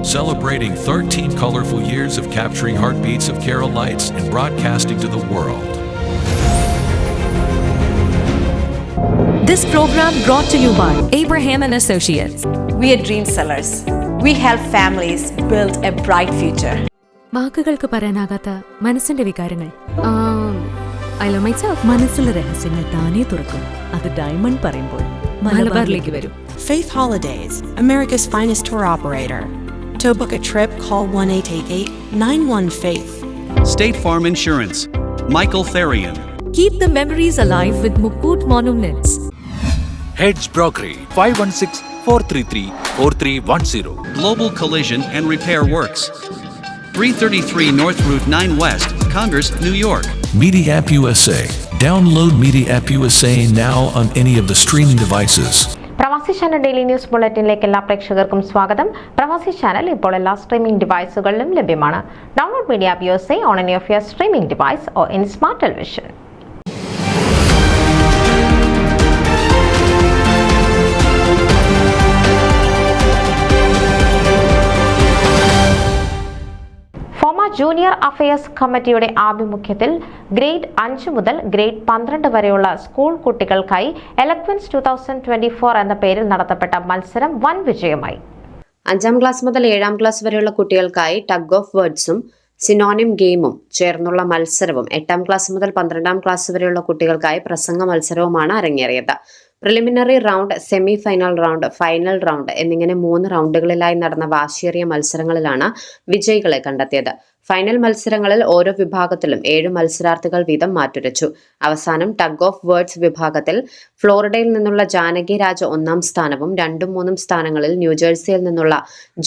celebrating 13 colorful years of capturing heartbeats of Kerala lights and broadcasting to the world. This program brought to you by Abraham and Associates. We are dream sellers. We help families build a bright future. വാക്കുകൾക്ക് പറയാനാകാത്ത മനസ്സിന്റെ വികാരങ്ങൾ. I love myself. മനസ്സിലെ രഹസ്യങ്ങൾ താനേ തുറക്കും. അത് diamond പറയുമ്പോൾ മലബാറിലേക്ക് വരും. Faith Holidays, America's finest tour operator. To book a trip, call 1-888-91-FAITH. State Farm Insurance, Michael Therian. Keep the memories alive with Mukut Monuments. Heads Brokery 516-433-4310. Global Collision and Repair Works, 333 North Route 9 West, Congress, New York. Media App USA. Download Media App USA now on any of the streaming devices. പ്രവാസി channel daily news ബുള്ളറ്റിനിലേക്ക് എല്ലാ പ്രേക്ഷകർക്കും സ്വാഗതം. പ്രവാസി channel ഇപ്പോൾ എല്ലാ streaming ഡിവൈസുകളിലും ലഭ്യമാണ്. Download media app USA on any of your streaming device or in smart television. Junior affairs കമ്മിറ്റിയുടെ ആഭിമുഖ്യത്തിൽ ഗ്രേഡ് 5 മുതൽ ഗ്രേഡ് 12 വരെയുള്ള സ്കൂൾ കുട്ടികൾക്കായി എലക്വൻസ് 2024 എന്ന പേരിൽ നടത്തപ്പെട്ട മത്സരം വൻ വിജയമായി. 5ാം ക്ലാസ് മുതൽ 7ാം ക്ലാസ് വരെയുള്ള കുട്ടികൾക്കായി ടഗ് ഓഫ് വേർഡ്സും സിനോണിം ഗെയിമും ചേർന്നുള്ള മത്സരവും 8ാം ക്ലാസ് മുതൽ 12ാം ക്ലാസ് വരെയുള്ള കുട്ടികൾക്കായി പ്രസംഗ മത്സരവുമാണ് അരങ്ങേറിയത്. Preliminary round, semi final round, final round എന്നിങ്ങനെ 3 റൗണ്ടുകളിലായി നടന്ന വാശിയേറിയ മത്സരങ്ങളിലാണ് വിജയികളെ കണ്ടെത്തിയത്. ഫൈനൽ മത്സരങ്ങളിൽ ഓരോ വിഭാഗത്തിലും 7 മത്സരാർത്ഥികൾ വീതം മാറ്റുരച്ചു. അവസാനം ടഗ് ഓഫ് വേർഡ്സ് വിഭാഗത്തിൽ ഫ്ലോറിഡയിൽ നിന്നുള്ള ജാനകി രാജ 1ാം സ്ഥാനവും 2ഉം 3ഉം സ്ഥാനങ്ങളിൽ ന്യൂജേഴ്സിയിൽ നിന്നുള്ള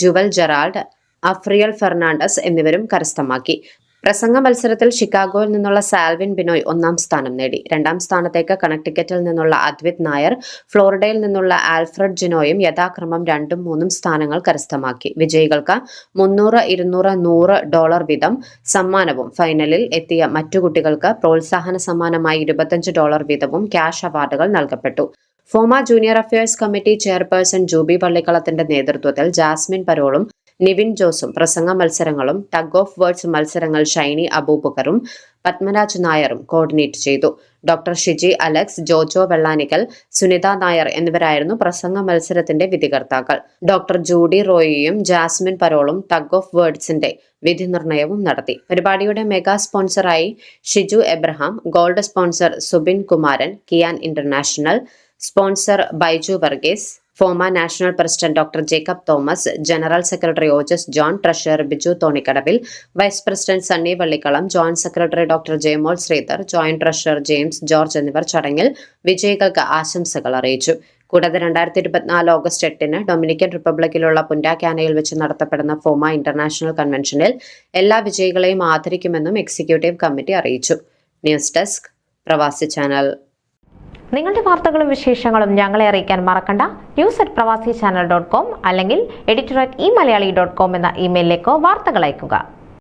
ജുവൽ ജെറാൾഡ്, അഫ്രിയൽ ഫെർണാണ്ടസ് എന്നിവരും കരസ്ഥമാക്കി. പ്രസംഗ മത്സരത്തിൽ ഷിക്കാഗോയിൽ നിന്നുള്ള സാൽവിൻ ബിനോയ് 1ാം സ്ഥാനം നേടി. 2ാം സ്ഥാനത്തേക്ക് കണക്ടിക്കറ്റിൽ നിന്നുള്ള അദ്വിത് നായർ, ഫ്ലോറിഡയിൽ നിന്നുള്ള ആൽഫ്രഡ് ജിനോയും യഥാക്രമം 2ഉം 3ഉം സ്ഥാനങ്ങൾ കരസ്ഥമാക്കി. വിജയികൾക്ക് $300, $200, $100 വീതം സമ്മാനവും ഫൈനലിൽ എത്തിയ മറ്റു കുട്ടികൾക്ക് പ്രോത്സാഹന സമ്മാനമായി $25 വീതവും ക്യാഷ് അവാർഡുകൾ നൽകപ്പെട്ടു. FOMAA junior affairs committee chairperson Jubi പള്ളിക്കളത്തിന്റെ നേതൃത്വത്തിൽ ജാസ്മിൻ പരോളും നിവിൻ ജോസും പ്രസംഗ മത്സരങ്ങളും ടഗ് ഓഫ് വേർഡ്സ് മത്സരങ്ങൾ ഷൈനി അബൂബക്കറും പത്മരാജ് നായരും കോർഡിനേറ്റ് ചെയ്തു. ഡോക്ടർ ഷിജി അലക്സ്, ജോജോ വെള്ളാനിക്കൽ, സുനിത നായർ എന്നിവരായിരുന്നു പ്രസംഗ മത്സരത്തിന്റെ വിധികർത്താക്കൾ. ഡോക്ടർ ജൂഡി റോയിയും ജാസ്മിൻ പരോളും ടഗ് ഓഫ് വേർഡ്സിന്റെ വിധി നിർണയവും നടത്തി. പരിപാടിയുടെ മെഗാ സ്പോൺസറായി Shiju Abraham, gold sponsor Subin Kumaran, Kiyan international, sponsor Baiju Varghese, FOMAA national president doctor Jacob Thomas, general secretary Ojas John, treasurer Biju Thonikkadavil, vice president Sunny Vallikkalam, joint secretary doctor Jayamol Sreedhar, joint treasurer James George എന്നിവർ ചടങ്ങിൽ വിജയികൾക്ക് ആശംസകൾ അറിയിച്ചു. കൂടാതെ 2024 ഓഗസ്റ്റ് 8 ഡൊമിനിക്കൻ റിപ്പബ്ലിക്കിലുള്ള പുൻഡ കാനയിൽ വെച്ച് നടത്തപ്പെടുന്ന ഫോമ ഇന്റർനാഷണൽ കൺവെൻഷനിൽ എല്ലാ വിജയികളെയും ആദരിക്കുമെന്നും എക്സിക്യൂട്ടീവ് കമ്മിറ്റി അറിയിച്ചു. ന്യൂസ് ഡെസ്ക്, പ്രവാസി ചാനൽ. നിങ്ങളുടെ വാർത്തകളും വിശേഷങ്ങളും ഞങ്ങളെ അറിയിക്കാൻ മറക്കണ്ട. news@pravasichannel.com അല്ലെങ്കിൽ editor@eMalayali.com എന്ന ഇമെയിലിലേക്കോ വാർത്തകൾ അയയ്ക്കുക.